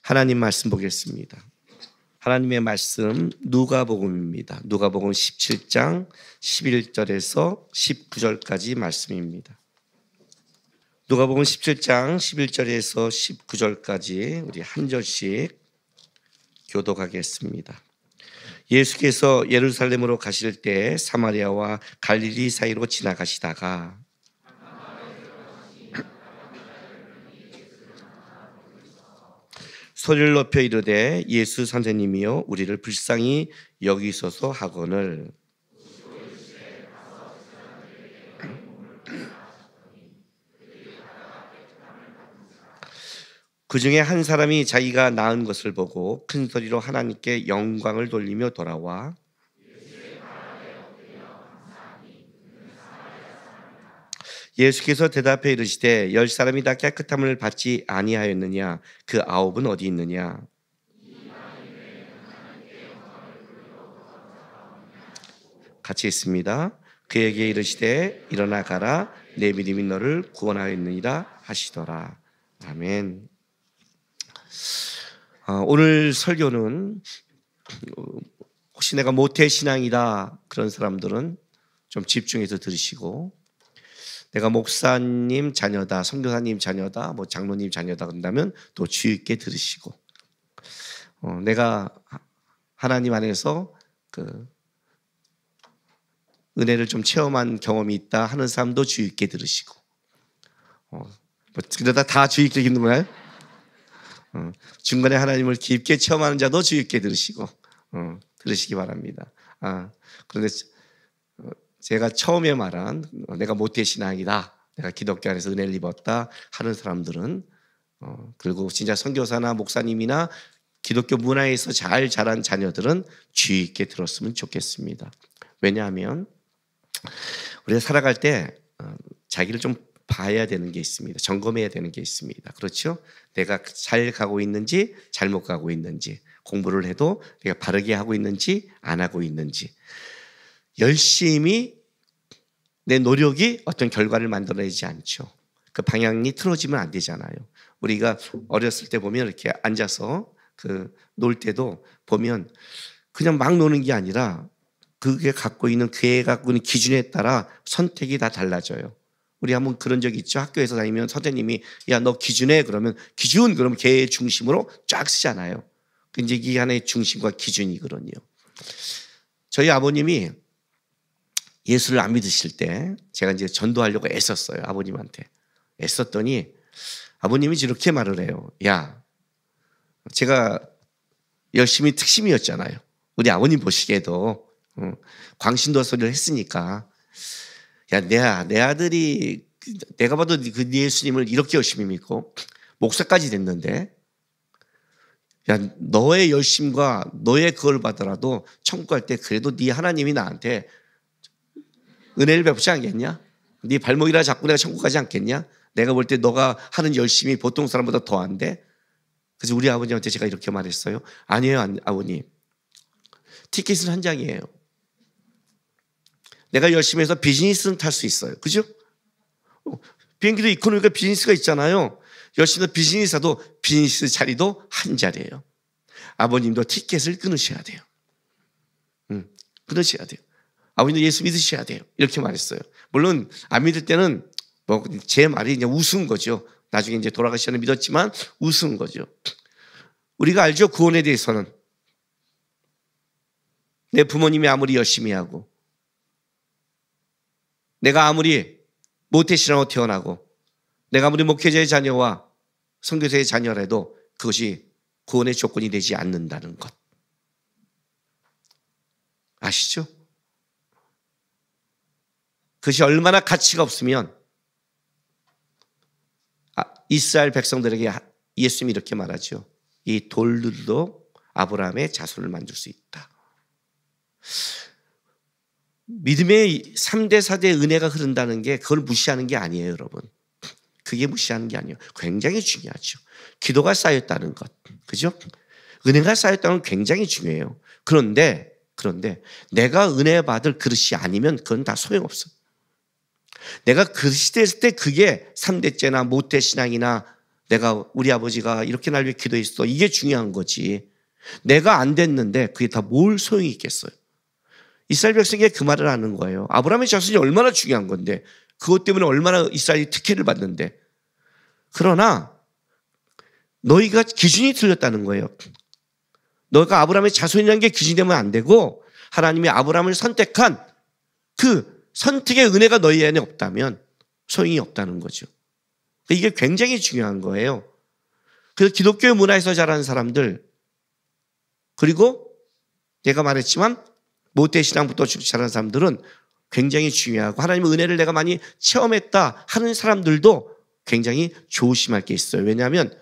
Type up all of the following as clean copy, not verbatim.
하나님 말씀 보겠습니다. 하나님의 말씀 누가복음입니다. 누가복음 17장 11절에서 19절까지 말씀입니다. 누가복음 17장 11절에서 19절까지 우리 한 절씩 교독하겠습니다. 예수께서 예루살렘으로 가실 때 사마리아와 갈릴리 사이로 지나가시다가 소리를 높여 이르되 예수 선생님이여 우리를 불쌍히 여기소서 하거늘 그 중에 한 사람이 자기가 낳은 것을 보고 큰 소리로 하나님께 영광을 돌리며 돌아와 예수께서 대답해 이르시되 10사람이 다 깨끗함을 받지 아니하였느냐 그 9은 어디 있느냐 같이 있습니다. 그에게 이르시되 일어나 가라 내 믿음이 너를 구원하였느니라 하시더라. 아멘. 오늘 설교는 혹시 내가 모태신앙이다 그런 사람들은 좀 집중해서 들으시고, 내가 목사님 자녀다, 선교사님 자녀다, 뭐 장로님 자녀다 그런다면 또 주의 있게 들으시고, 내가 하나님 안에서 그 은혜를 좀 체험한 경험이 있다 하는 사람도 주의 있게 들으시고, 그러다 다 주의 있게 듣는 거예요? 중간에 하나님을 깊게 체험하는 자도 주의 있게 들으시고, 들으시기 바랍니다. 그런데 제가 처음에 말한 내가 모태신앙이다, 내가 기독교 안에서 은혜를 입었다 하는 사람들은, 그리고 진짜 선교사나 목사님이나 기독교 문화에서 잘 자란 자녀들은 주의 있게 들었으면 좋겠습니다. 왜냐하면 우리가 살아갈 때 자기를 좀 봐야 되는 게 있습니다. 점검해야 되는 게 있습니다. 그렇죠? 내가 잘 가고 있는지 잘못 가고 있는지, 공부를 해도 내가 바르게 하고 있는지 안 하고 있는지, 열심히 내 노력이 어떤 결과를 만들어내지 않죠. 그 방향이 틀어지면 안 되잖아요. 우리가 어렸을 때 보면 이렇게 앉아서 놀 때도 보면 그냥 막 노는 게 아니라 그게 갖고 있는 기준에 따라 선택이 다 달라져요. 우리 한번 그런 적 있죠. 학교에서 다니면 선생님이 야 너 기준해 그러면 기준 그러면 걔의 중심으로 쫙 쓰잖아요. 이제 이 하나의 중심과 기준이거든요. 저희 아버님이 예수를 안 믿으실 때 제가 이제 전도하려고 애썼어요. 아버님한테 애썼더니 아버님이 이렇게 말을 해요. 야, 제가 열심히 특심이었잖아요. 우리 아버님 보시기에도 광신도 소리를 했으니까, 야, 내 아들이 내가 봐도 그 예수님을 이렇게 열심히 믿고 목사까지 됐는데, 야, 너의 열심과 너의 그걸 받더라도 천국 갈 때 그래도 네 하나님이 나한테 은혜를 베푸지 않겠냐? 네 발목이라 잡고 내가 천국 가지 않겠냐? 내가 볼 때 너가 하는 열심이 보통 사람보다 더한데. 그래서 우리 아버님한테 제가 이렇게 말했어요. 아니에요, 아버님. 티켓은 한 장이에요. 내가 열심히 해서 비즈니스는 탈 수 있어요. 그죠? 비행기도 이코노미가 비즈니스가 있잖아요. 열심히 해서 비즈니스 사도 비즈니스 자리도 한 자리예요. 아버님도 티켓을 끊으셔야 돼요. 끊으셔야 돼요. 아버님도 예수 믿으셔야 돼요. 이렇게 말했어요. 물론 안 믿을 때는 뭐 제 말이 그냥 우스운 거죠. 나중에 이제 돌아가시는 믿었지만 우스운 거죠. 우리가 알죠. 구원에 대해서는 내 부모님이 아무리 열심히 하고 내가 아무리 모태신앙으로 태어나고 내가 아무리 목회자의 자녀와 선교사의 자녀라도 그것이 구원의 조건이 되지 않는다는 것 아시죠? 그것이 얼마나 가치가 없으면, 이스라엘 백성들에게 예수님이 이렇게 말하죠. 이 돌들도 아브라함의 자손을 만들 수 있다. 믿음의 3대 4대 은혜가 흐른다는 게 그걸 무시하는 게 아니에요, 여러분. 그게 무시하는 게 아니에요. 굉장히 중요하죠. 기도가 쌓였다는 것, 그죠? 은혜가 쌓였다는 건 굉장히 중요해요. 그런데 내가 은혜 받을 그릇이 아니면 그건 다 소용없어. 내가 그릇이 됐을 때 그게 3대째나 모태신앙이나 우리 아버지가 이렇게 날 위해 기도했어. 이게 중요한 거지. 내가 안 됐는데 그게 다 뭘 소용이 있겠어요. 이스라엘 백성에게 그 말을 하는 거예요. 아브라함의 자손이 얼마나 중요한 건데, 그것 때문에 얼마나 이스라엘이 특혜를 받는데. 그러나 너희가 기준이 틀렸다는 거예요. 너가 아브라함의 자손이라는 게 기준이 되면 안 되고, 하나님이 아브라함을 선택한 그 선택의 은혜가 너희 안에 없다면 소용이 없다는 거죠. 이게 굉장히 중요한 거예요. 그래서 기독교 문화에서 자라는 사람들, 그리고 내가 말했지만 모태신앙부터 자라는 사람들은 굉장히 중요하고, 하나님의 은혜를 내가 많이 체험했다 하는 사람들도 굉장히 조심할 게 있어요. 왜냐하면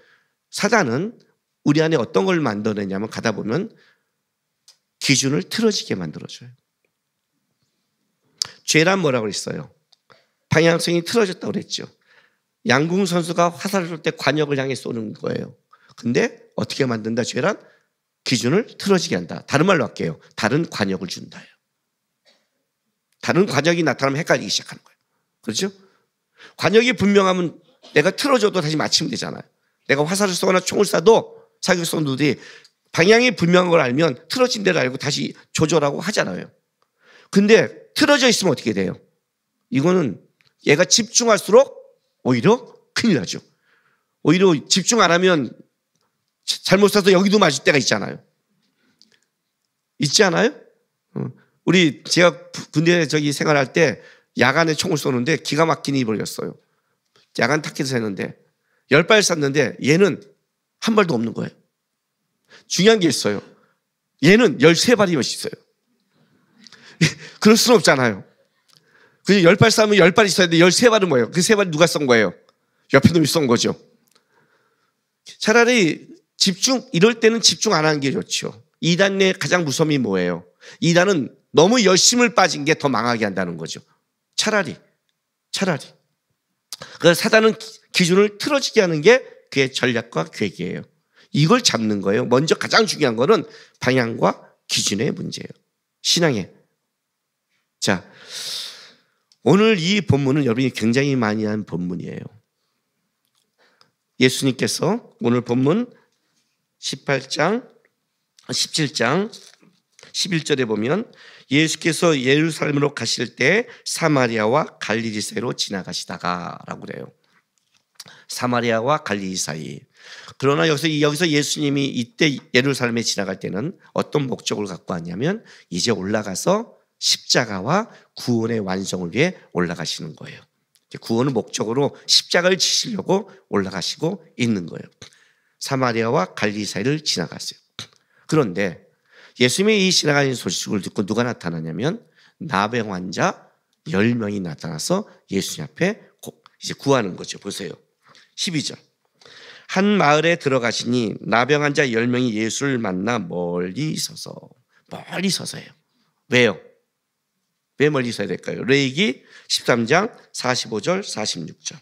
사단은 우리 안에 어떤 걸 만들어내냐면, 가다 보면 기준을 틀어지게 만들어줘요. 죄란 뭐라고 그랬어요? 방향성이 틀어졌다고 그랬죠. 양궁 선수가 화살을 쏠 때 관역을 향해 쏘는 거예요. 근데 어떻게 만든다? 죄란 기준을 틀어지게 한다. 다른 말로 할게요. 다른 관역을 준다. 다른 관역이 나타나면 헷갈리기 시작하는 거예요. 그렇죠? 관역이 분명하면 내가 틀어줘도 다시 맞추면 되잖아요. 내가 화살을 쏘거나 총을 쏴도 사격 선수들이 방향이 분명한 걸 알면 틀어진 데를 알고 다시 조절하고 하잖아요. 근데 틀어져 있으면 어떻게 돼요? 이거는 얘가 집중할수록 오히려 큰일 나죠. 오히려 집중 안 하면 잘못 쏴서 여기도 맞을 때가 있잖아요. 있지 않아요? 제가 군대 생활할 때 야간에 총을 쏘는데 기가 막힌 일이 벌렸어요. 야간 타켓에서 했는데 10발 쐈는데 얘는 한 발도 없는 거예요. 중요한 게 있어요. 얘는 13발이 멋있어요. 그럴 수는 없잖아요. 그 10발 쏘면 10발 있어야 돼. 13발은 뭐예요? 그 3발이 누가 쏜 거예요? 옆에 놈이 쏜 거죠. 차라리 이럴 때는 집중 안 하는 게 좋죠. 이단의 가장 무서움이 뭐예요? 이단은 너무 열심을 빠진 게 더 망하게 한다는 거죠. 차라리. 그래서 사단은 기준을 틀어지게 하는 게 그의 전략과 계획이에요. 이걸 잡는 거예요. 먼저 가장 중요한 거는 방향과 기준의 문제예요. 신앙에. 자, 오늘 이 본문은 여러분이 굉장히 많이 한 본문이에요. 예수님께서 오늘 본문 17장 11절에 보면 예수께서 예루살렘으로 가실 때 사마리아와 갈릴리 사이로 지나가시다가 라고 그래요. 사마리아와 갈릴리 사이. 그러나 여기서 예수님이 이때 예루살렘에 지나갈 때는 어떤 목적을 갖고 왔냐면, 이제 올라가서 십자가와 구원의 완성을 위해 올라가시는 거예요. 구원의 목적으로 십자가를 지시려고 올라가시고 있는 거예요. 사마리아와 갈릴리 사이를 지나갔어요. 그런데 예수님이 이 지나가는 소식을 듣고 누가 나타나냐면, 나병 환자 10명이 나타나서 예수님 앞에 이제 구하는 거죠. 보세요. 12절. 한 마을에 들어가시니 나병 환자 10명이 예수를 만나 멀리 서서예요. 왜요? 왜 멀리 서야 될까요? 레위기 13장 45절 46절.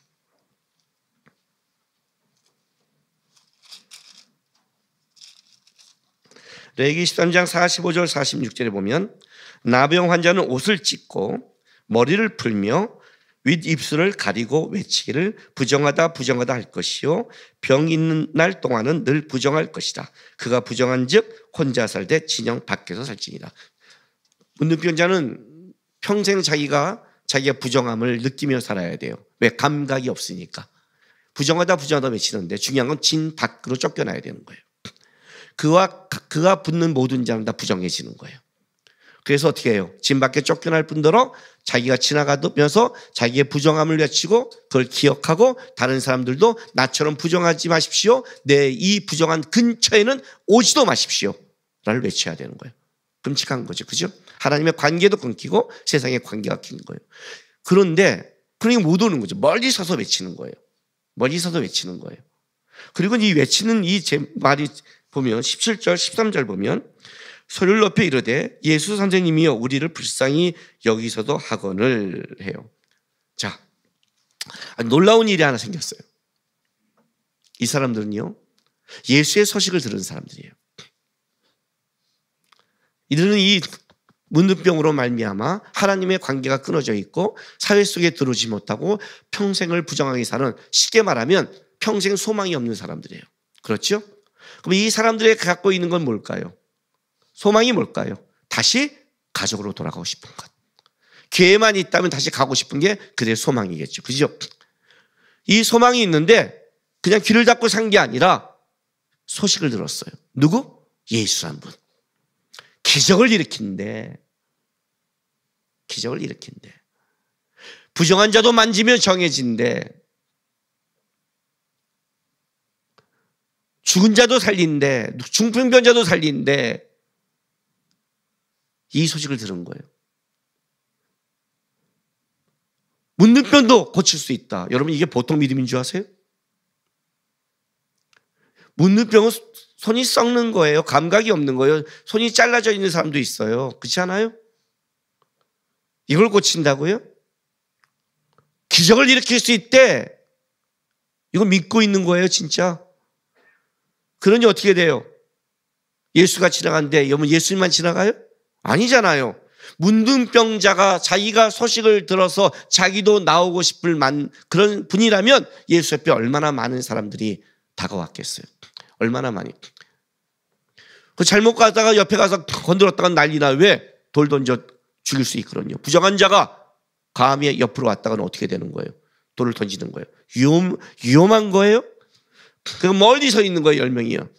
레위기 13장 45절 46절에 보면, 나병 환자는 옷을 찢고 머리를 풀며 윗입술을 가리고 외치기를 부정하다 할 것이요 병 있는 날 동안은 늘 부정할 것이다. 그가 부정한즉 혼자 살되 진영 밖에서 살지니라. 문둥병자는 평생 자기가 부정함을 느끼며 살아야 돼요. 왜? 감각이 없으니까. 부정하다 외치는데 중요한 건 진 밖으로 쫓겨나야 되는 거예요. 그가 붙는 모든 자는 다 부정해지는 거예요. 그래서 어떻게 해요? 진 밖에 쫓겨날 뿐더러 자기가 지나가면서 자기의 부정함을 외치고 그걸 기억하고, 다른 사람들도 나처럼 부정하지 마십시오. 내 이 부정한 근처에는 오지도 마십시오. 라를 외쳐야 되는 거예요. 끔찍한 거죠. 그죠? 하나님의 관계도 끊기고 세상의 관계가 끊긴 거예요. 그런데 그러니까 못 오는 거죠. 멀리 서서 외치는 거예요. 그리고 이 외치는 이 제 말이 보면 17절 13절 보면, 소리를 높여 이르되 예수 선생님이여 우리를 불쌍히 여기서도 하거늘 해요. 자, 놀라운 일이 하나 생겼어요. 이 사람들은요, 예수의 소식을 들은 사람들이에요. 이들은 이 문둥병으로 말미암아 하나님의 관계가 끊어져 있고 사회 속에 들어오지 못하고 평생을 부정하게 사는, 쉽게 말하면 평생 소망이 없는 사람들이에요. 그렇죠? 그럼 이 사람들이 갖고 있는 건 뭘까요? 소망이 뭘까요? 다시 가족으로 돌아가고 싶은 것. 기회만 있다면 다시 가고 싶은 게 그들의 소망이겠죠. 그죠? 이 소망이 있는데 그냥 귀를 닫고 산 게 아니라 소식을 들었어요. 누구? 예수란 분. 기적을 일으킨대. 기적을 일으킨대. 부정한 자도 만지면 정해진대. 죽은 자도 살린대. 중풍병자도 살린대. 이 소식을 들은 거예요. 문둥병도 고칠 수 있다. 여러분 이게 보통 믿음인 줄 아세요? 문둥병은 손이 썩는 거예요. 감각이 없는 거예요. 손이 잘라져 있는 사람도 있어요. 그렇지 않아요? 이걸 고친다고요? 기적을 일으킬 수 있대. 이거 믿고 있는 거예요, 진짜. 그러니 어떻게 돼요? 예수가 지나가는데 여러분 예수님만 지나가요? 아니잖아요. 문둥병자가 자기가 소식을 들어서 자기도 나오고 싶을 그런 분이라면 예수 옆에 얼마나 많은 사람들이 다가왔겠어요. 얼마나 많이. 그 잘못 가다가 옆에 가서 건드렸다가 난리나. 왜? 돌 던져 죽일 수 있거든요. 부정한 자가 감히 옆으로 왔다가는 어떻게 되는 거예요? 돌을 던지는 거예요. 위험한 거예요? 그럼 멀리 서 있는 거예요. 10명이요.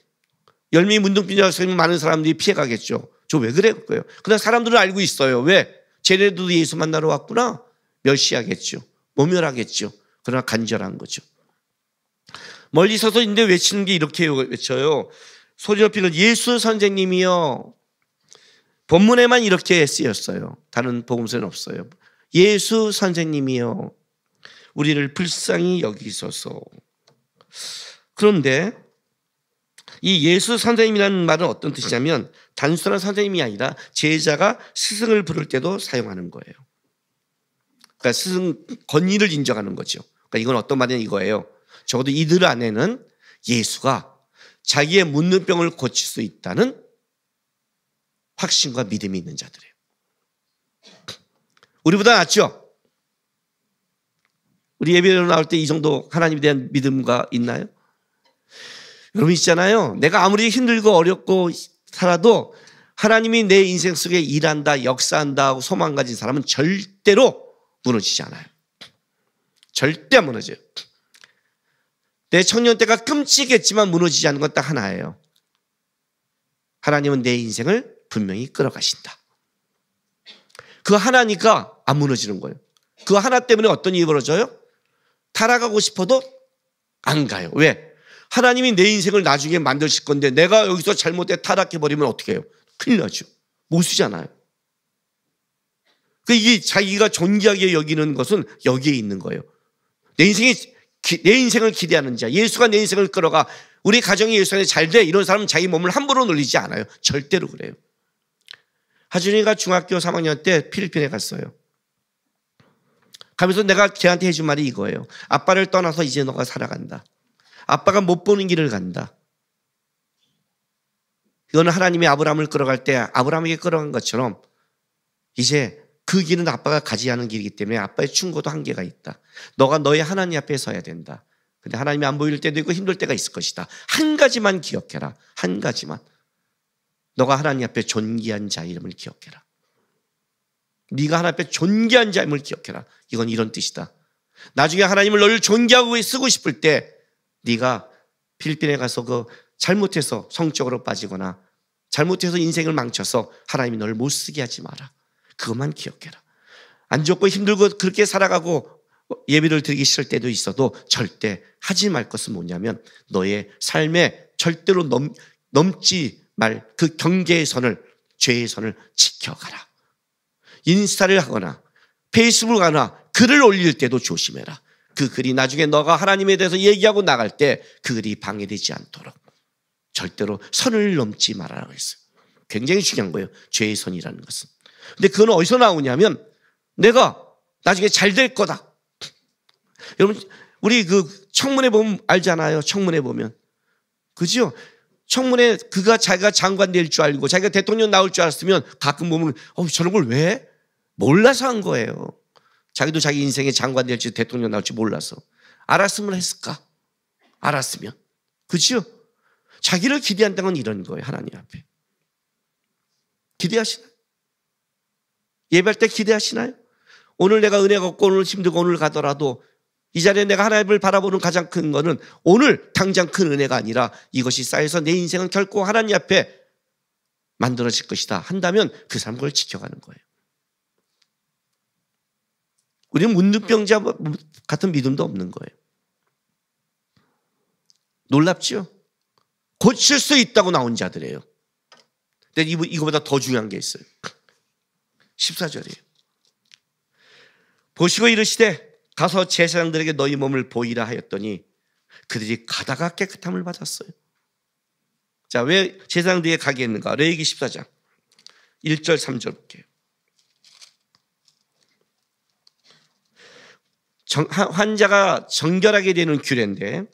10명이 문둥병자가 서 있는 많은 사람들이 피해가겠죠. 저 왜 그래? 그거예요. 그러나 사람들은 알고 있어요. 왜? 쟤네도 예수 만나러 왔구나. 멸시하겠죠. 모멸하겠죠. 그러나 간절한 거죠. 멀리 서서 있는데 외치는 게 이렇게 외쳐요. 소리 높이는 예수 선생님이요. 본문에만 이렇게 쓰였어요. 다른 복음서는 없어요. 예수 선생님이요. 우리를 불쌍히 여기소서. 그런데 이 예수 선생님이라는 말은 어떤 뜻이냐면 단순한 선생님이 아니라 제자가 스승을 부를 때도 사용하는 거예요. 그러니까 스승 권위를 인정하는 거죠. 그러니까 이건 어떤 말이냐 이거예요. 적어도 이들 안에는 예수가 자기의 문둥병을 고칠 수 있다는 확신과 믿음이 있는 자들이에요. 우리보다 낫죠? 우리 예배로 나올 때 이 정도 하나님에 대한 믿음과 있나요? 여러분 있잖아요. 내가 아무리 힘들고 어렵고 살아도 하나님이 내 인생 속에 일한다, 역사한다 하고 소망 가진 사람은 절대로 무너지지 않아요. 절대 안 무너져요. 내 청년 때가 끔찍했지만 무너지지 않는 건 딱 하나예요. 하나님은 내 인생을 분명히 끌어가신다. 그 하나니까 안 무너지는 거예요. 그 하나 때문에 어떤 일이 벌어져요? 타락하고 싶어도 안 가요. 왜? 하나님이 내 인생을 나중에 만드실 건데 내가 여기서 잘못해 타락해버리면 어떻게 해요? 큰일 나죠. 못 쓰잖아요. 이게 자기가 존귀하게 여기는 것은 여기에 있는 거예요. 내 인생을 기대하는 자, 예수가 내 인생을 끌어가 우리 가정이 예수 안에 잘 돼. 이런 사람은 자기 몸을 함부로 놀리지 않아요. 절대로 그래요. 하준이가 중학교 3학년 때 필리핀에 갔어요. 가면서 내가 걔한테 해준 말이 이거예요. 아빠를 떠나서 이제 너가 살아간다. 아빠가 못 보는 길을 간다. 이거는 하나님이 아브라함을 끌어갈 때 아브라함에게 끌어간 것처럼 이제 그 길은 아빠가 가지 않은 길이기 때문에 아빠의 충고도 한계가 있다. 너가 너의 하나님 앞에 서야 된다. 근데 하나님이 안 보일 때도 있고 힘들 때가 있을 것이다. 한 가지만 기억해라. 한 가지만. 너가 하나님 앞에 존귀한 자 이름을 기억해라. 네가 하나님 앞에 존귀한 자 이름을 기억해라. 이건 이런 뜻이다. 나중에 하나님을 너를 존귀하고 쓰고 싶을 때 네가 필리핀에 가서 잘못해서 성적으로 빠지거나 잘못해서 인생을 망쳐서 하나님이 너를 못 쓰게 하지 마라. 그것만 기억해라. 안 좋고 힘들고 그렇게 살아가고 예배를 드리기 싫을 때도 있어도 절대 하지 말 것은 뭐냐면 너의 삶에 절대로 넘지 말 그 경계의 선을, 죄의 선을 지켜가라. 인스타를 하거나 페이스북을 하거나 글을 올릴 때도 조심해라. 그 글이 나중에 너가 하나님에 대해서 얘기하고 나갈 때 그 글이 방해되지 않도록 절대로 선을 넘지 말아라고 했어요. 굉장히 중요한 거예요. 죄의 선이라는 것은. 근데 그건 어디서 나오냐면 내가 나중에 잘 될 거다. 여러분 우리 청문회 보면 알잖아요. 청문회 보면. 그죠? 청문회 자기가 장관 될 줄 알고 자기가 대통령 나올 줄 알았으면 가끔 보면 저런 걸 왜? 몰라서 한 거예요. 자기도 자기 인생의 장관 될지 대통령 나올지 몰라서. 알았으면 했을까? 알았으면. 그렇죠? 자기를 기대한다는 건 이런 거예요. 하나님 앞에. 기대하시나요? 예배할 때 기대하시나요? 오늘 내가 은혜가 없고 오늘 힘들고 오늘 가더라도 이 자리에 내가 하나님을 바라보는 가장 큰 거는 오늘 당장 큰 은혜가 아니라 이것이 쌓여서 내 인생은 결코 하나님 앞에 만들어질 것이다 한다면 그 사람 그걸 지켜가는 거예요. 우리는 문둥병자 같은 믿음도 없는 거예요. 놀랍죠? 고칠 수 있다고 나온 자들이에요. 근데 이거보다 더 중요한 게 있어요. 14절이에요. 보시고 이르시되 가서 제사장들에게 너희 몸을 보이라 하였더니 그들이 가다가 깨끗함을 받았어요. 자, 왜 제사장들에게 가게 했는가? 레위기 14장 1절 3절 볼게요. 환자가 정결하게 되는 규례인데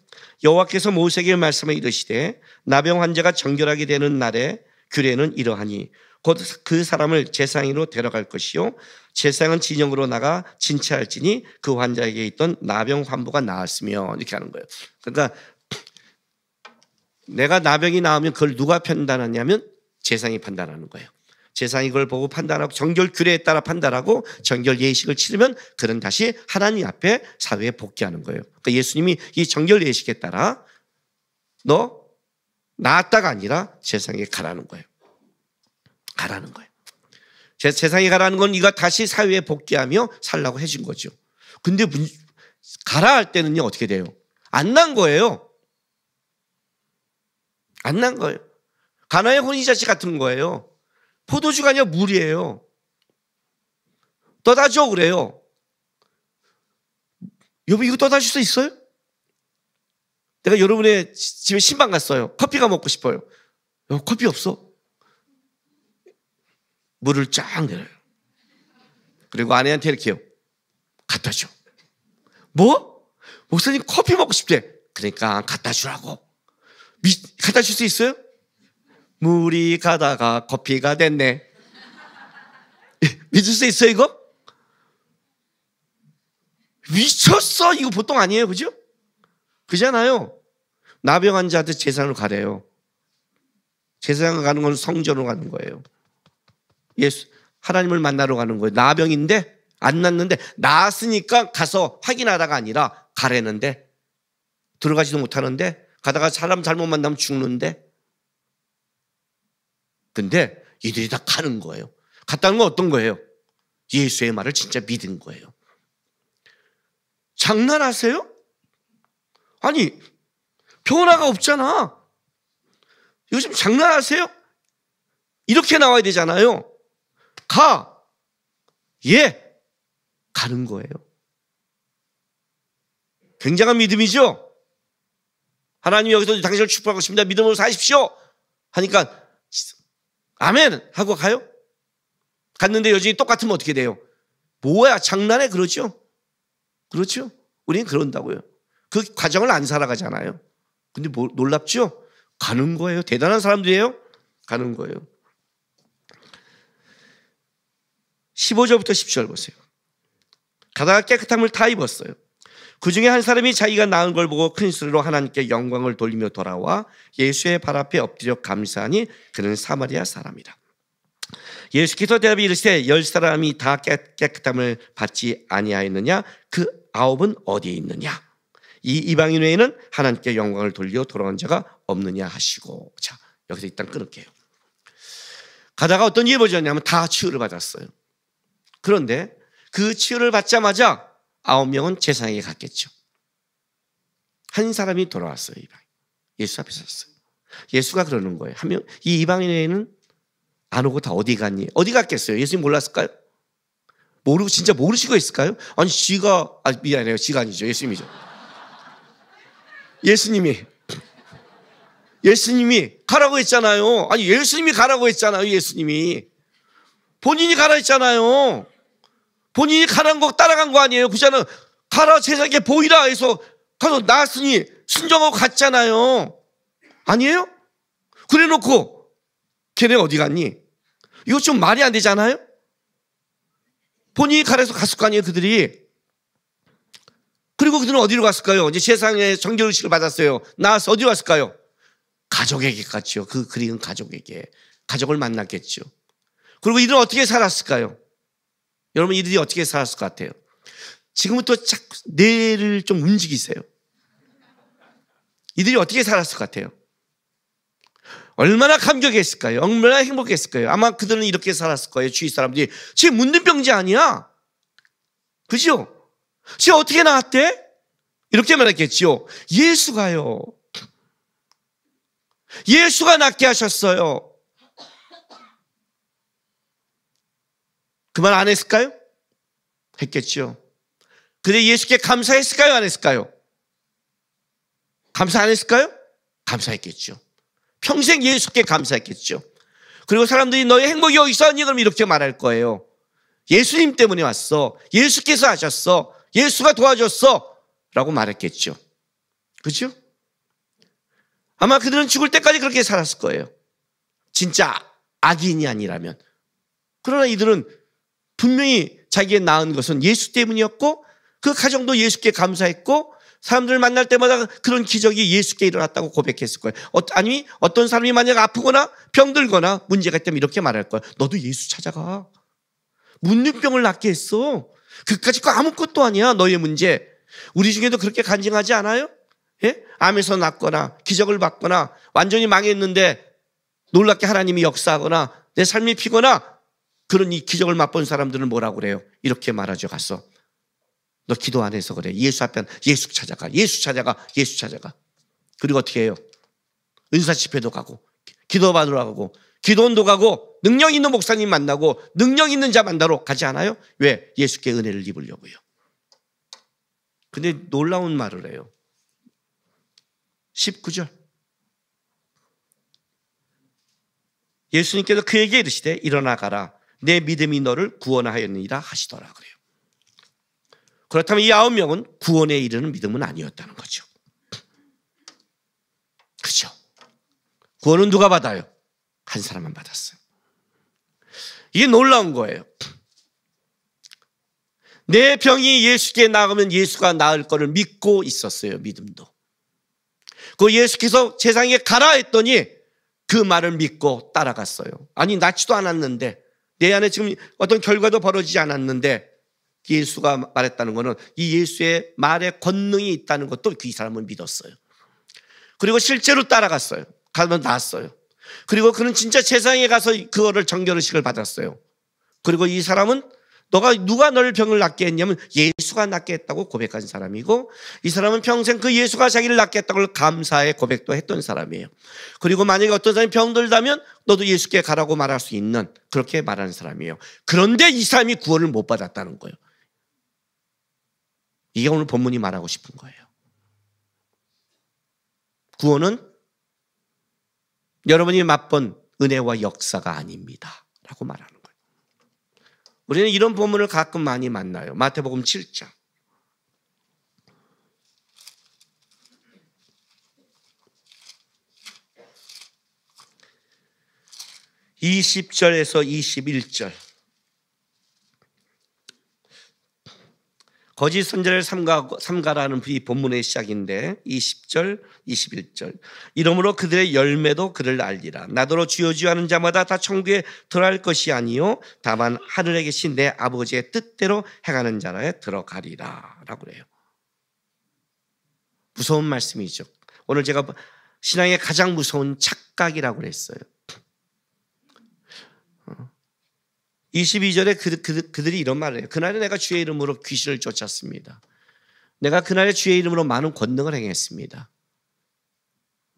여호와께서 모세에게 말씀을 이르시되 나병 환자가 정결하게 되는 날에 규례는 이러하니 곧 그 사람을 제사장으로 데려갈 것이요 제사장은 진영으로 나가 진찰할지니 그 환자에게 있던 나병 환부가 나았으며 이렇게 하는 거예요. 그러니까 내가 나병이 나오면 그걸 누가 판단하냐면 제사장이 판단하는 거예요. 제사장이 그걸 보고 판단하고 정결 규례에 따라 판단하고 정결 예식을 치르면 그는 다시 하나님 앞에 사회에 복귀하는 거예요. 그러니까 예수님이 이 정결 예식에 따라 너 나았다가 아니라 제사장에 가라는 거예요. 가라는 거예요. 세상에 가라는 건 네가 다시 사회에 복귀하며 살라고 해준 거죠. 근데 가라 할 때는요 어떻게 돼요? 안 난 거예요. 안 난 거예요. 가나의 혼인잔치 같은 거예요. 포도주가 아니라 물이에요. 떠다 줘 그래요. 여보 이거 떠다 줄 수 있어요? 내가 여러분의 집에 신방 갔어요. 커피가 먹고 싶어요. 커피 없어. 물을 쫙 내려요. 그리고 아내한테 이렇게요. 갖다 줘. 뭐? 목사님 커피 먹고 싶대. 그러니까 갖다 주라고. 갖다 줄 수 있어요? 물이 가다가 커피가 됐네. 믿을 수 있어요 이거? 미쳤어. 이거 보통 아니에요. 그죠? 그잖아요. 나병 환자한테 제사장으로 가래요. 제사장으로 가는 건 성전으로 가는 거예요. 예수 하나님을 만나러 가는 거예요. 나병인데 안 낫는데 나았으니까 가서 확인하다가 아니라 가래는데 들어가지도 못하는데 가다가 사람 잘못 만나면 죽는데 근데 이들이 다 가는 거예요. 갔다는 건 어떤 거예요? 예수의 말을 진짜 믿은 거예요. 장난하세요? 아니 변화가 없잖아. 요즘 장난하세요? 이렇게 나와야 되잖아요. 가. 예. 가는 거예요. 굉장한 믿음이죠. 하나님 여기서 당신을 축복하고 싶습니다. 믿음으로 사십시오. 하니까 아멘 하고 가요. 갔는데 여전히 똑같으면 어떻게 돼요? 뭐야 장난해 그러죠. 그렇죠. 우리는 그런다고요. 그 과정을 안 살아가잖아요. 근데 놀랍죠? 가는 거예요. 대단한 사람들이에요. 가는 거예요. 15절부터 10절 보세요. 가다가 깨끗함을 다 입었어요. 그 중에 한 사람이 자기가 나은 걸 보고 큰 소리로 하나님께 영광을 돌리며 돌아와 예수의 발 앞에 엎드려 감사하니 그는 사마리아 사람이라. 예수께서 대답이 이르시되 10사람이 다 깨끗함을 받지 아니하였느냐? 그 9은 어디에 있느냐? 이 이방인 외에는 하나님께 영광을 돌려 돌아온 자가 없느냐 하시고. 자, 여기서 일단 끊을게요. 가다가 어떤 일이 벌어졌냐면 다 치유를 받았어요. 그런데 그 치유를 받자마자 9명은 제사장에게 갔겠죠. 한 사람이 돌아왔어요. 이방인. 예수 앞에 섰어요. 예수가 그러는 거예요. 한 명, 이 이방인 외에는 안 오고 다 어디 갔니? 어디 갔겠어요? 예수님 몰랐을까요? 모르고 진짜 모르시고 있을까요? 아니 미안해요. 지가 아니죠. 예수님이죠. 예수님이 가라고 했잖아요. 아니 예수님이 가라고 했잖아요. 예수님이 본인이 가라 했잖아요. 본인이 가는 거 따라간 거 아니에요. 그잖아요. 가라 제사장에게 보이라 해서 가서 나았으니 순종하고 갔잖아요. 아니에요? 그래놓고 걔네 어디 갔니? 이거 좀 말이 안 되잖아요. 본인이 가라서 갔을 거 아니에요. 그들이. 그리고 그들은 어디로 갔을까요? 이제 세상에 정결의식을 받았어요. 나와서 어디로 갔을까요? 가족에게 갔죠. 그 그리운 가족에게. 가족을 만났겠죠. 그리고 이들은 어떻게 살았을까요? 여러분, 이들이 어떻게 살았을 것 같아요? 지금부터 뇌를 좀 움직이세요. 이들이 어떻게 살았을 것 같아요? 얼마나 감격했을까요? 얼마나 행복했을까요? 아마 그들은 이렇게 살았을 거예요. 주위 사람들이 쟤 문둥병자 아니야? 그죠? 쟤 어떻게 나왔대? 이렇게 말했겠죠. 예수가요. 예수가 낫게 하셨어요. 그 말 안 했을까요? 했겠죠. 근데 예수께 감사했을까요? 안 했을까요? 감사 안 했을까요? 감사했겠죠. 평생 예수께 감사했겠죠. 그리고 사람들이 너의 행복이 어디서 왔니? 그럼 이렇게 말할 거예요. 예수님 때문에 왔어. 예수께서 하셨어. 예수가 도와줬어. 라고 말했겠죠. 그렇죠? 아마 그들은 죽을 때까지 그렇게 살았을 거예요. 진짜 악인이 아니라면. 그러나 이들은 분명히 자기의 낳은 것은 예수 때문이었고 그 가정도 예수께 감사했고 사람들을 만날 때마다 그런 기적이 예수께 일어났다고 고백했을 거예요. 아니 어떤 사람이 만약 아프거나 병들거나 문제가 있다면 이렇게 말할 거예요. 너도 예수 찾아가. 문둥병을 낫게 했어. 그까짓 거 아무것도 아니야. 너의 문제. 우리 중에도 그렇게 간증하지 않아요? 예? 암에서 낫거나 기적을 받거나 완전히 망했는데 놀랍게 하나님이 역사하거나 내 삶이 피거나 그런 이 기적을 맛본 사람들은 뭐라고 그래요? 이렇게 말하죠. 가서 너 기도 안 해서 그래. 예수 앞에 예수 찾아가. 예수 찾아가. 예수 찾아가. 그리고 어떻게 해요? 은사 집회도 가고 기도 받으러 가고 기도원도 가고 능력 있는 목사님 만나고 능력 있는 자 만나러 가지 않아요? 왜? 예수께 은혜를 입으려고요. 근데 놀라운 말을 해요. 19절. 예수님께서 그에게 이르시되 일어나 가라. 내 믿음이 너를 구원하였느니라 하시더라 그래요. 그렇다면 이 9명은 구원에 이르는 믿음은 아니었다는 거죠. 그렇죠? 구원은 누가 받아요? 한 사람만 받았어요. 이게 놀라운 거예요. 내 병이 예수께 나가면 예수가 나을 거를 믿고 있었어요. 믿음도. 그 예수께서 세상에 가라 했더니 그 말을 믿고 따라갔어요. 아니 낫지도 않았는데 내 안에 지금 어떤 결과도 벌어지지 않았는데 예수가 말했다는 것은 이 예수의 말에 권능이 있다는 것도 그 이 사람은 믿었어요. 그리고 실제로 따라갔어요. 가면 나았어요. 그리고 그는 진짜 세상에 가서 그거를 정결의식을 받았어요. 그리고 이 사람은 누가 너를 병을 낫게 했냐면 예수가 낫게 했다고 고백한 사람이고 이 사람은 평생 그 예수가 자기를 낫게 했다고 감사의 고백도 했던 사람이에요. 그리고 만약에 어떤 사람이 병들다면 너도 예수께 가라고 말할 수 있는 그렇게 말하는 사람이에요. 그런데 이 사람이 구원을 못 받았다는 거예요. 이게 오늘 본문이 말하고 싶은 거예요. 구원은 여러분이 맛본 은혜와 역사가 아닙니다 라고 말하는 거예요. 우리는 이런 본문을 가끔 많이 만나요. 마태복음 7장. (20절에서 21절) 거짓 선지자를 삼가라는 이 본문의 시작인데 20절, 21절. 이러므로 그들의 열매도 그를 알리라. 나더러 주여 주여 하는 자마다 다 천국에 들어갈 것이 아니요 다만 하늘에 계신 내 아버지의 뜻대로 행하는 자라에 들어가리라 라고 그래요. 무서운 말씀이죠. 오늘 제가 신앙의 가장 무서운 착각이라고 그랬어요. 22절에 그들이 이런 말을 해요. 그날에 내가 주의 이름으로 귀신을 쫓았습니다. 내가 그날에 주의 이름으로 많은 권능을 행했습니다.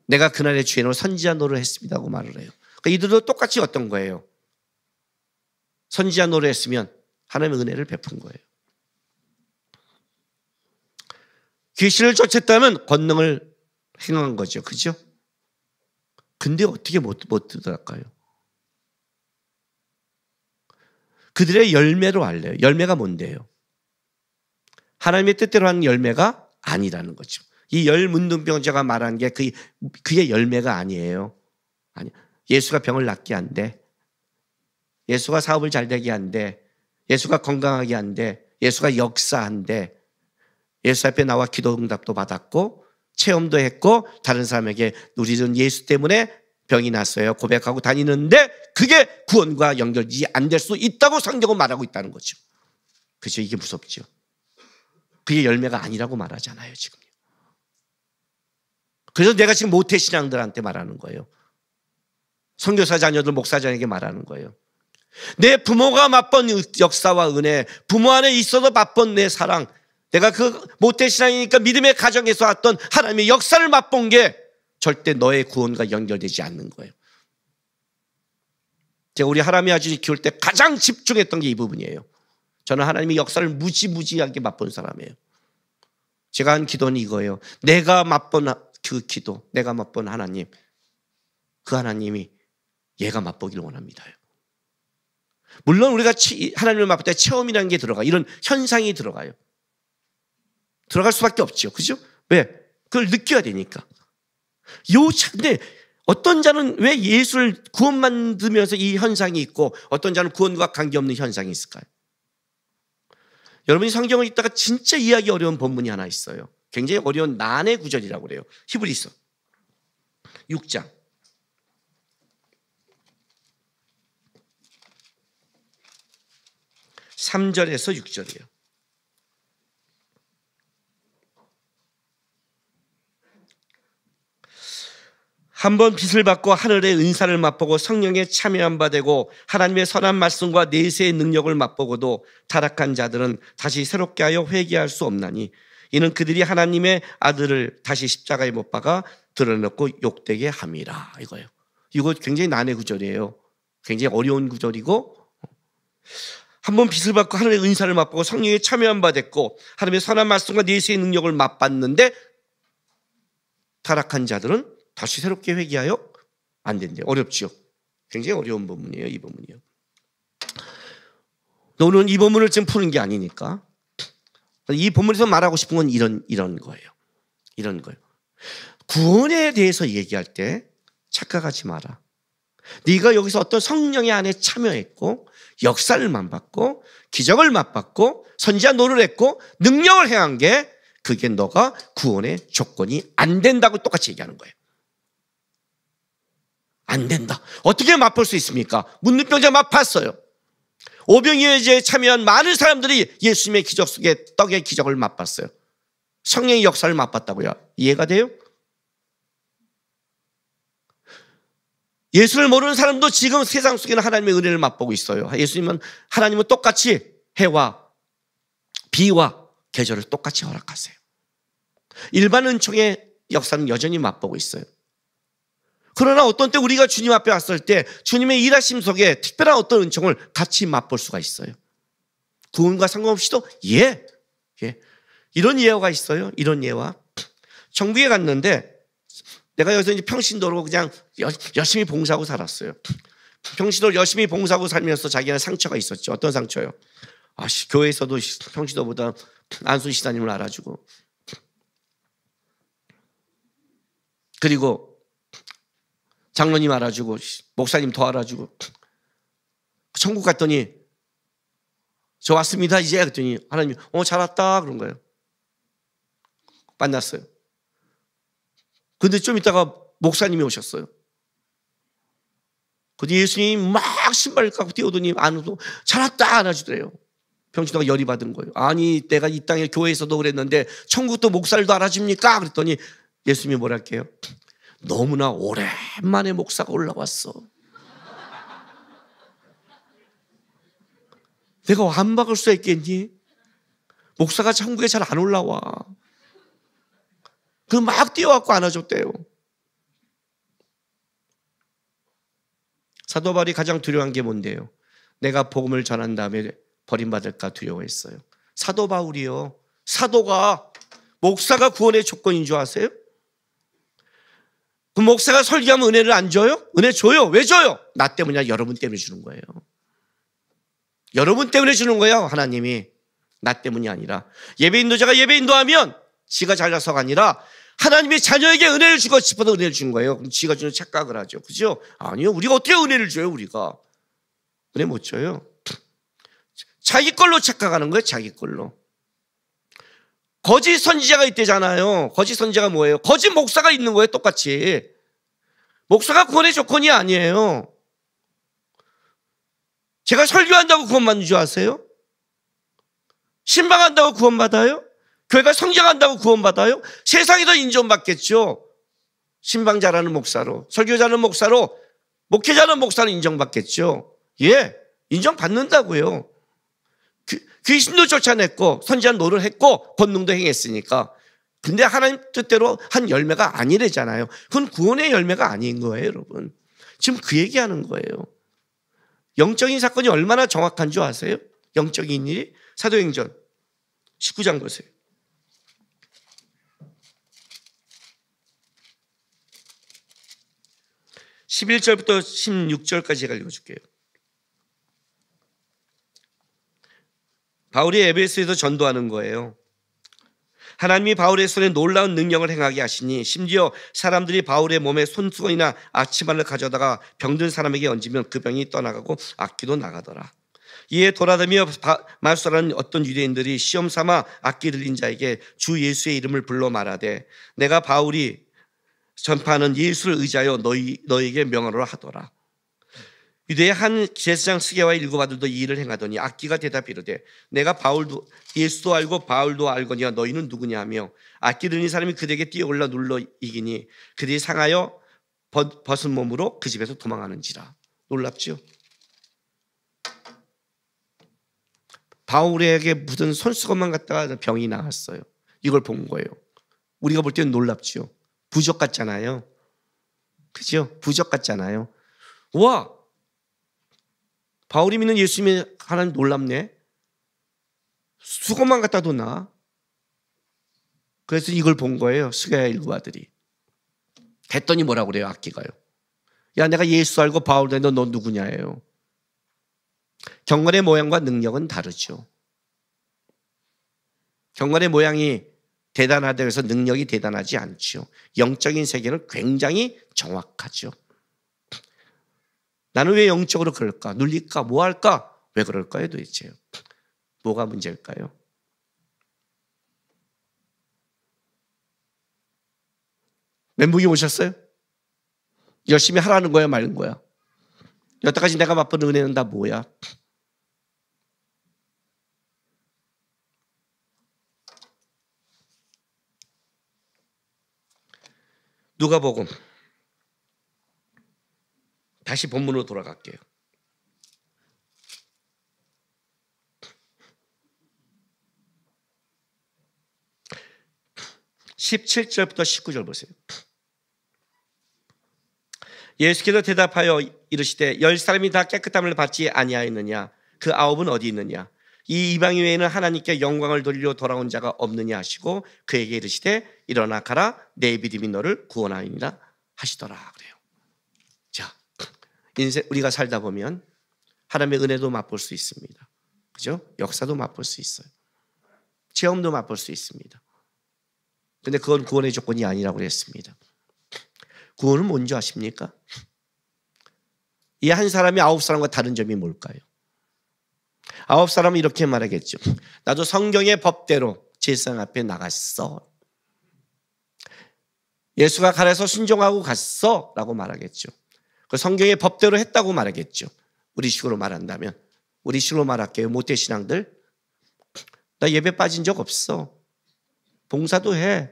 내가 그날에 주의 이름으로 선지자 노릇을 했습니다 하고 말을 해요. 그러니까 이들도 똑같이 어떤 거예요? 선지자 노릇을 했으면 하나님의 은혜를 베푼 거예요. 귀신을 쫓았다면 권능을 행한 거죠. 그죠? 근데 어떻게 못 들어갈까요? 그들의 열매로 알래요. 열매가 뭔데요? 하나님의 뜻대로 하는 열매가 아니라는 거죠. 이 열문둥병자가 말한 게 그의 열매가 아니에요. 아니, 예수가 병을 낫게 한대. 예수가 사업을 잘 되게 한대. 예수가 건강하게 한대. 예수가 역사한대. 예수 앞에 나와 기도 응답도 받았고 체험도 했고 다른 사람에게 우리는 예수 때문에 병이 났어요 고백하고 다니는데 그게 구원과 연결이 안 될 수 있다고 성경은 말하고 있다는 거죠. 그죠? 이게 무섭죠. 그게 열매가 아니라고 말하잖아요 지금. 그래서 내가 지금 모태신앙들한테 말하는 거예요. 선교사 자녀들 목사 자녀에게 말하는 거예요. 내 부모가 맛본 역사와 은혜, 부모 안에 있어도 맛본 내 사랑, 내가 그 모태신앙이니까 믿음의 가정에서 왔던 하나님의 역사를 맛본 게 절대 너의 구원과 연결되지 않는 거예요. 제가 우리 하람이 아주 키울 때 가장 집중했던 게 이 부분이에요. 저는 하나님의 역사를 무지무지하게 맛본 사람이에요. 제가 한 기도는 이거예요. 내가 맛본 그 기도, 내가 맛본 하나님, 그 하나님이 얘가 맛보기를 원합니다. 물론 우리가 하나님을 맛볼 때 체험이라는 게 들어가, 이런 현상이 들어가요. 들어갈 수밖에 없죠. 그죠? 왜? 그걸 느껴야 되니까. 근데 어떤 자는 왜 예수를 구원 만들면서 이 현상이 있고 어떤 자는 구원과 관계없는 현상이 있을까요? 여러분이 성경을 읽다가 진짜 이해하기 어려운 본문이 하나 있어요. 굉장히 어려운 난의 구절이라고 그래요. 히브리서 6장 3절에서 6절이에요. 한번 빛을 받고 하늘의 은사를 맛보고 성령에 참여한 바 되고 하나님의 선한 말씀과 내세의 능력을 맛보고도 타락한 자들은 다시 새롭게 하여 회개할 수 없나니 이는 그들이 하나님의 아들을 다시 십자가에 못 박아 드러내고 욕되게 함이라. 이거예요. 이거 굉장히 난해 구절이에요. 굉장히 어려운 구절이고, 한번 빛을 받고 하늘의 은사를 맛보고 성령에 참여한 바 됐고 하나님의 선한 말씀과 내세의 능력을 맛봤는데 타락한 자들은 다시 새롭게 회개하여 안 된대요. 어렵죠. 굉장히 어려운 본문이에요. 이 본문이요. 너는 이 본문을 지금 푸는 게 아니니까 이 본문에서 말하고 싶은 건 이런 거예요. 이런 거예요. 구원에 대해서 얘기할 때 착각하지 마라. 네가 여기서 어떤 성령의 안에 참여했고 역사를 맛봤고 기적을 맛봤고 선지자 노릇을 했고 능력을 행한 게 그게 너가 구원의 조건이 안 된다고 똑같이 얘기하는 거예요. 안 된다. 어떻게 맛볼 수 있습니까? 문둥병자 맛봤어요. 오병이어제에 참여한 많은 사람들이 예수님의 기적 속에 떡의 기적을 맛봤어요. 성령의 역사를 맛봤다고요. 이해가 돼요? 예수를 모르는 사람도 지금 세상 속에는 하나님의 은혜를 맛보고 있어요. 하나님은 똑같이 해와 비와 계절을 똑같이 허락하세요. 일반 은총의 역사는 여전히 맛보고 있어요. 그러나 어떤 때 우리가 주님 앞에 왔을 때 주님의 일하심 속에 특별한 어떤 은총을 같이 맛볼 수가 있어요. 구원과 상관없이도 이런 예화가 있어요. 이런 예화. 정부에 갔는데 내가 여기서 이제 평신도로 그냥 열심히 봉사하고 살았어요. 평신도를 열심히 봉사하고 살면서 자기는 상처가 있었죠. 어떤 상처요? 교회에서도 평신도보다 안순 시사님을 알아주고, 그리고 장로님 알아주고 목사님 더 알아주고, 천국 갔더니 저 왔습니다 이제. 그랬더니 하나님이 잘 왔다 그런 거예요. 만났어요. 근데 좀 있다가 목사님이 오셨어요. 근데 예수님이 막 신발 갖고 뛰어오더니 안으로 잘 왔다 안아주더래요. 평신도가 열이 받은 거예요. 아니 내가 이 땅에 교회에서도 그랬는데 천국도 목사들도 알아줍니까? 그랬더니 예수님이 뭐랄게요? 너무나 오랜만에 목사가 올라왔어. 내가 안 박을 수 있겠니? 목사가 천국에 잘 안 올라와. 그 막 뛰어갖고 안아줬대요. 사도 바울이 가장 두려워한 게 뭔데요? 내가 복음을 전한 다음에 버림받을까 두려워했어요. 사도 바울이요. 사도가 목사가 구원의 조건인 줄 아세요? 그 목사가 설교하면 은혜를 안 줘요? 은혜 줘요. 왜 줘요? 나 때문이 아니라 여러분 때문에 주는 거예요. 여러분 때문에 주는 거예요. 하나님이. 나 때문이 아니라. 예배인도자가 예배인도하면 지가 잘나서가 아니라 하나님이 자녀에게 은혜를 주고 싶어서 은혜를 주는 거예요. 그럼 지가 주는 착각을 하죠. 그죠? 아니요. 우리가 어떻게 은혜를 줘요? 우리가. 은혜 못 줘요. 자기 걸로 착각하는 거예요. 자기 걸로. 거짓 선지자가 있대잖아요. 거짓 선지자가 뭐예요? 거짓 목사가 있는 거예요. 똑같이. 목사가 구원의 조건이 아니에요. 제가 설교한다고 구원받는 줄 아세요? 신방한다고 구원받아요? 교회가 성장한다고 구원받아요? 세상이 더 인정받겠죠. 신방자라는 목사로, 설교자는 목사로, 목회자는 목사로 인정받겠죠. 예, 인정받는다고요. 귀신도 쫓아냈고 선지자 노를 했고 권능도 행했으니까. 근데 하나님 뜻대로 한 열매가 아니래잖아요. 그건 구원의 열매가 아닌 거예요, 여러분. 지금 그 얘기하는 거예요. 영적인 사건이 얼마나 정확한 줄 아세요? 영적인 일이. 사도행전 19장 보세요. 11절부터 16절까지 제가 읽어줄게요. 바울이 에베소에서 전도하는 거예요. 하나님이 바울의 손에 놀라운 능력을 행하게 하시니 심지어 사람들이 바울의 몸에 손수건이나 아치마를 가져다가 병든 사람에게 얹으면 그 병이 떠나가고 악기도 나가더라. 이에 돌아다니며 말소라는 어떤 유대인들이 시험 삼아 악기 들린 자에게 주 예수의 이름을 불러 말하되 내가 바울이 전파하는 예수를 의지하여 너희에게 명하노라 하더라. 유대의 한 제사장 스게와 일곱 아들도 이 일을 행하더니 악기가 대답 이르되 내가 바울도 예수도 알고 바울도 알거니와 너희는 누구냐 하며 악기 들린 사람이 그들에게 뛰어올라 눌러 이기니 그들이 상하여 벗은 몸으로 그 집에서 도망하는지라. 놀랍죠? 바울에게 묻은 손수건만 갖다가 병이 나았어요. 이걸 본 거예요. 우리가 볼 때는 놀랍죠. 부적 같잖아요. 그죠? 부적 같잖아요. 와, 바울이 믿는 예수님이 하나님 놀랍네. 수건만 갖다 놔. 그래서 이걸 본 거예요. 스가랴 일곱 아들이. 했더니 뭐라고 그래요? 악기가요. 야, 내가 예수 알고 바울도 알고 너 누구냐예요. 경건의 모양과 능력은 다르죠. 경건의 모양이 대단하다고 해서 능력이 대단하지 않죠. 영적인 세계는 굉장히 정확하죠. 나는 왜 영적으로 그럴까? 눌릴까? 뭐 할까? 왜 그럴까요 도대체? 뭐가 문제일까요? 멘붕이 오셨어요? 열심히 하라는 거야 말는 거야? 여태까지 내가 맛본 은혜는 다 뭐야? 누가복음 다시 본문으로 돌아갈게요. 17절부터 19절 보세요. 예수께서 대답하여 이르시되 10사람이 다 깨끗함을 받지 아니하였느냐? 그 9은 어디 있느냐? 이 이방 외에는 하나님께 영광을 돌리려 돌아온 자가 없느냐 하시고 그에게 이르시되 일어나 가라 내 믿음이 너를 구원하리라 하시더라 그래요. 자, 인생 우리가 살다 보면 하나님의 은혜도 맛볼 수 있습니다. 그죠? 역사도 맛볼 수 있어요. 체험도 맛볼 수 있습니다. 근데 그건 구원의 조건이 아니라고 그랬습니다. 구원은 뭔지 아십니까? 이 한 사람이 9사람과 다른 점이 뭘까요? 9사람은 이렇게 말하겠죠. 나도 성경의 법대로 제사장 앞에 나갔어. 예수가 가라서 순종하고 갔어 라고 말하겠죠. 그 성경의 법대로 했다고 말하겠죠. 우리 식으로 말한다면. 우리 식으로 말할게요. 모태신앙들. 나 예배 빠진 적 없어. 봉사도 해.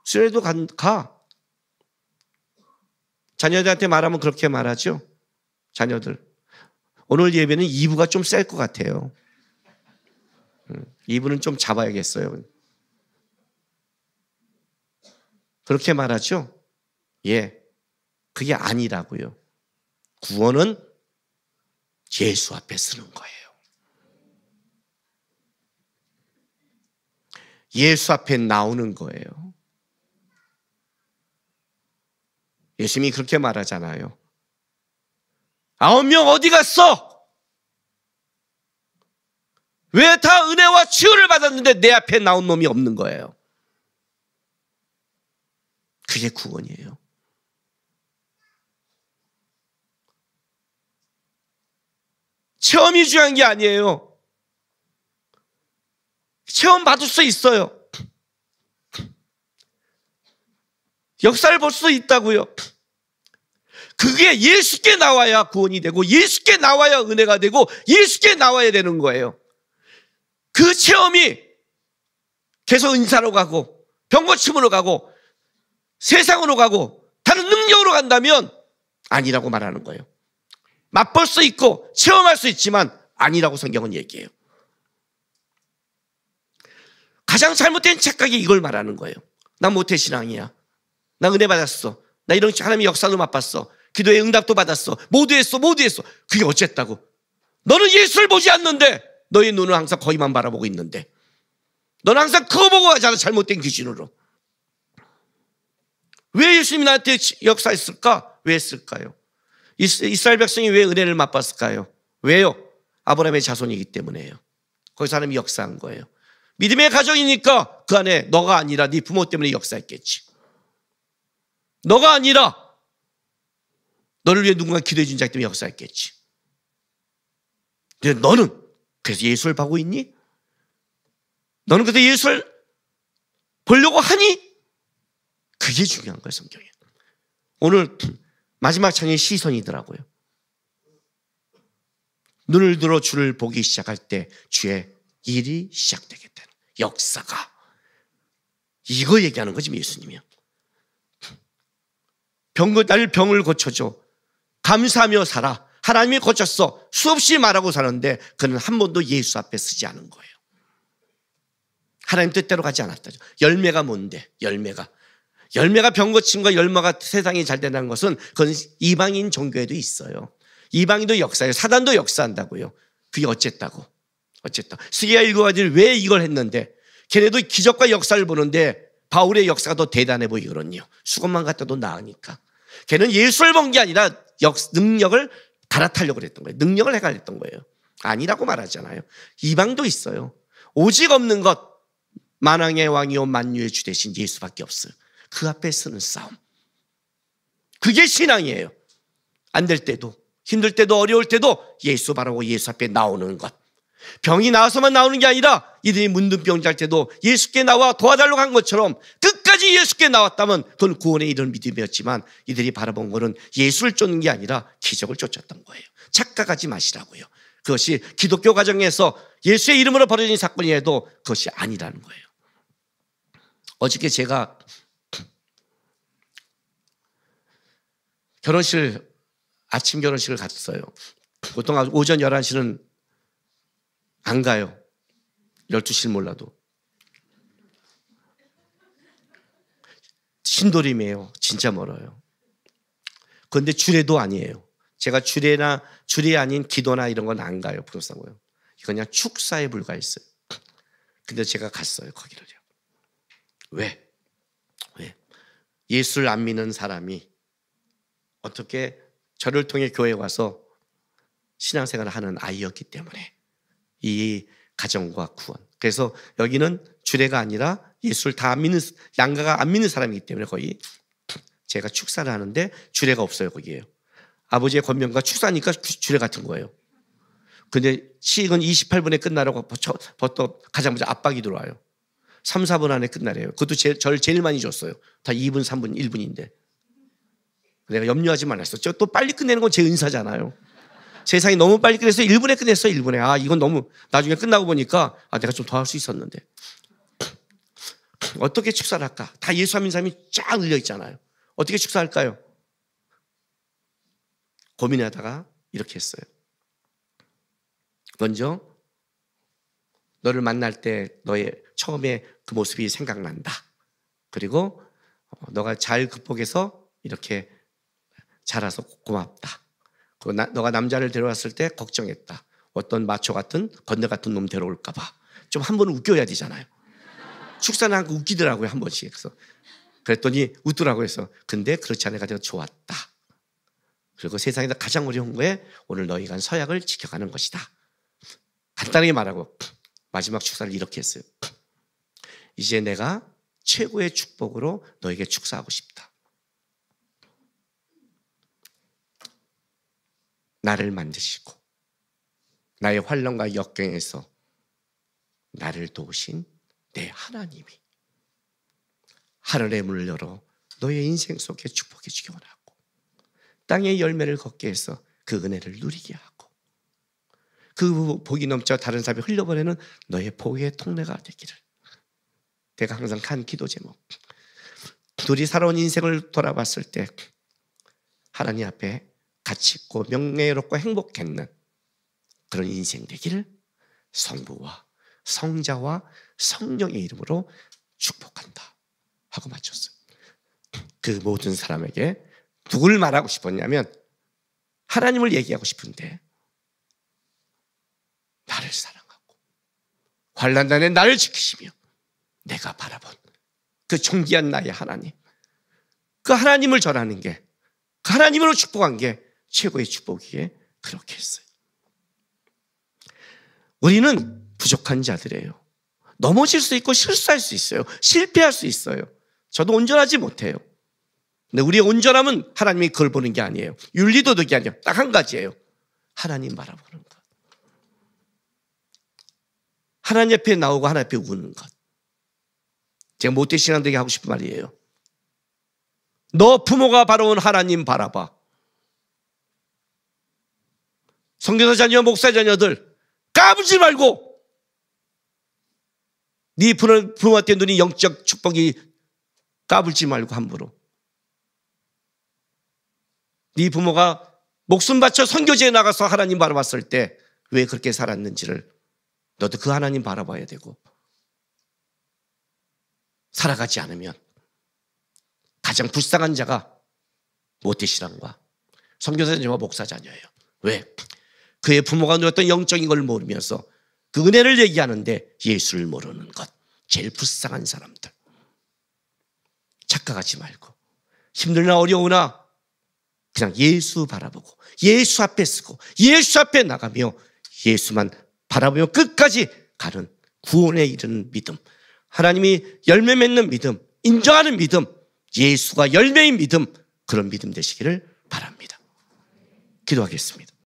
수련회도 가. 자녀들한테 말하면 그렇게 말하죠. 자녀들. 오늘 예배는 2부가 좀 셀 것 같아요. 2부는 좀 잡아야겠어요. 그렇게 말하죠. 예, 그게 아니라고요. 구원은 예수 앞에 쓰는 거예요. 예수 앞에 나오는 거예요. 예수님이 그렇게 말하잖아요. 9명 어디 갔어? 왜 다 은혜와 치유를 받았는데 내 앞에 나온 놈이 없는 거예요? 그게 구원이에요. 체험이 중요한 게 아니에요. 체험 받을 수 있어요. 역사를 볼 수 있다고요. 그게 예수께 나와야 구원이 되고 예수께 나와야 은혜가 되고 예수께 나와야 되는 거예요. 그 체험이 계속 은사로 가고 병고침으로 가고 세상으로 가고 다른 능력으로 간다면 아니라고 말하는 거예요. 맛볼 수 있고 체험할 수 있지만 아니라고 성경은 얘기해요. 가장 잘못된 착각이 이걸 말하는 거예요. 나 모태신앙이야. 나 은혜 받았어. 나 이런 하나님의 역사도 맛봤어. 기도의 응답도 받았어. 모두 했어. 그게 어쨌다고. 너는 예수를 보지 않는데 너의 눈은 항상 거기만 바라보고 있는데 너는 항상 그거 보고 가잖아. 잘못된 기준으로. 왜 예수님이 나한테 역사했을까? 왜 했을까요? 이스라엘 백성이 왜 은혜를 맛봤을까요? 왜요? 아브라함의 자손이기 때문에요. 거기서 하나님이 역사한 거예요. 믿음의 가정이니까 그 안에 너가 아니라 네 부모 때문에 역사했겠지. 너가 아니라 너를 위해 누군가 기도해 준 자 때문에 역사했겠지. 근데 너는 그래서 예수를 보고 있니? 너는 그래서 예수를 보려고 하니? 그게 중요한 거예요, 성경에. 오늘 마지막 장의 시선이더라고요. 눈을 들어 주를 보기 시작할 때 주의 일이 시작되겠다는 역사가. 이거 얘기하는 거지 예수님이요. 나를 병을 고쳐줘. 감사하며 살아. 하나님이 고쳤어. 수없이 말하고 사는데 그는 한 번도 예수 앞에 쓰지 않은 거예요. 하나님 뜻대로 가지 않았다죠. 열매가 뭔데? 열매가 병 고침과 열매가 세상이 잘 된다는 것은 그건 이방인 종교에도 있어요. 이방인도 역사해요. 사단도 역사한다고요. 그게 어쨌다고. 스기야 7가지를 왜 이걸 했는데 걔네도 기적과 역사를 보는데 바울의 역사가 더 대단해 보이거든요. 수건만 갖다도 나으니까. 걔는 예수를 본 게 아니라 능력을 갈아타려고 했던 거예요. 능력을 해가렸던 거예요. 아니라고 말하잖아요. 이방도 있어요. 오직 없는 것 만왕의 왕이요 만유의 주 되신 예수밖에 없어요. 그 앞에 서는 싸움. 그게 신앙이에요. 안 될 때도 힘들 때도 어려울 때도 예수 바라고 예수 앞에 나오는 것. 병이 나와서만 나오는 게 아니라 이들이 문둥병 잘 때도 예수께 나와 도와달라고 한 것처럼 끝까지 예수께 나왔다면 그건 구원에 이르는 믿음이었지만 이들이 바라본 것은 예수를 쫓는 게 아니라 기적을 쫓았던 거예요. 착각하지 마시라고요. 그것이 기독교 가정에서 예수의 이름으로 벌어진 사건이라도 그것이 아니라는 거예요. 어저께 제가 아침 결혼식을 갔어요. 보통 오전 11시는 안 가요. 12시는 몰라도. 신도림이에요. 진짜 멀어요. 그런데 주례도 아니에요. 제가 주례 아닌 기도나 이런 건 안 가요. 부럽사고요. 이건 그냥 축사에 불과했어요. 근데 제가 갔어요. 거기를요. 왜? 예수를 안 믿는 사람이 어떻게 저를 통해 교회에 와서 신앙생활을 하는 아이였기 때문에 이 가정과 구원. 그래서 여기는 주례가 아니라 예수를 다 안 믿는, 양가가 안 믿는 사람이기 때문에 거의 제가 축사를 하는데 주례가 없어요. 거기에요. 아버지의 권면과 축사니까 주례 같은 거예요. 근데 시익은 28분에 끝나라고 벌써 가장 먼저 압박이 들어와요. 3, 4분 안에 끝나래요. 그것도 저를 제일 많이 줬어요. 다 2분, 3분, 1분인데. 내가 염려하지 말았어. 또 빨리 끝내는 건 제 은사잖아요. 세상이 너무 빨리 끝내서 1분에 끝냈어. 1분에. 이건 너무 나중에 끝나고 보니까 내가 좀 더 할 수 있었는데. 어떻게 축사를 할까? 다 예수 안 믿는 사람이 쫙 늘려 있잖아요. 어떻게 축사할까요? 고민하다가 이렇게 했어요. 먼저 너를 만날 때 너의 처음에 그 모습이 생각난다. 그리고 너가 잘 극복해서 이렇게 자라서 고맙다. 그리고 너가 남자를 데려왔을 때 걱정했다. 어떤 마초 같은 건데 같은 놈 데려올까 봐. 좀 한 번은 웃겨야 되잖아요. 축사는 한 거 웃기더라고요. 한 번씩. 그랬더니 웃더라고요. 그래서 근데 그렇지 않으니까 내가 좋았다. 그리고 세상에서 가장 어려운 거에 오늘 너희가 한 서약을 지켜가는 것이다. 간단하게 말하고 마지막 축사를 이렇게 했어요. 이제 내가 최고의 축복으로 너에게 축사하고 싶다. 나를 만드시고 나의 환난과 역경에서 나를 도우신 내 하나님이 하늘의 문을 열어 너의 인생 속에 축복해 주기 원하고, 땅의 열매를 걷게 해서 그 은혜를 누리게 하고, 그 복이 넘쳐 다른 사람이 흘려보내는 너의 복의 통로가 되기를. 내가 항상 한 기도 제목, 둘이 살아온 인생을 돌아봤을 때 하나님 앞에 가치 있고 명예롭고 행복했는 그런 인생 되기를 성부와 성자와 성령의 이름으로 축복한다 하고 마쳤어요. 그 모든 사람에게 누굴 말하고 싶었냐면 하나님을 얘기하고 싶은데, 나를 사랑하고 환난단에 나를 지키시며 내가 바라본 그 존귀한 나의 하나님, 그 하나님을 전하는 게, 그 하나님으로 축복한 게 최고의 축복이기에 그렇게 했어요. 우리는 부족한 자들이에요. 넘어질 수 있고 실수할 수 있어요. 실패할 수 있어요. 저도 온전하지 못해요. 근데 우리의 온전함은 하나님이 그걸 보는 게 아니에요. 윤리도덕이 아니에요. 딱 한 가지예요. 하나님 바라보는 것. 하나님 앞에 나오고 하나님 앞에 우는 것. 제가 모태 신앙들에게 하고 싶은 말이에요. 너 부모가 바라온 하나님 바라봐. 선교사 자녀, 목사 자녀들 까불지 말고, 네 부모한테 눈이 영적 축복이 까불지 말고 함부로. 네 부모가 목숨 바쳐 선교지에 나가서 하나님 바라봤을 때 왜 그렇게 살았는지를 너도 그 하나님 바라봐야 되고, 살아가지 않으면 가장 불쌍한 자가 모태신앙과 선교사 자녀와 목사 자녀예요. 왜? 그의 부모가 누렸던 영적인 걸 모르면서 그 은혜를 얘기하는데 예수를 모르는 것, 제일 불쌍한 사람들. 착각하지 말고 힘들나 어려우나 그냥 예수 바라보고 예수 앞에 쓰고 예수 앞에 나가며 예수만 바라보며 끝까지 가는 구원에 이르는 믿음, 하나님이 열매 맺는 믿음, 인정하는 믿음, 예수가 열매인 믿음, 그런 믿음 되시기를 바랍니다. 기도하겠습니다.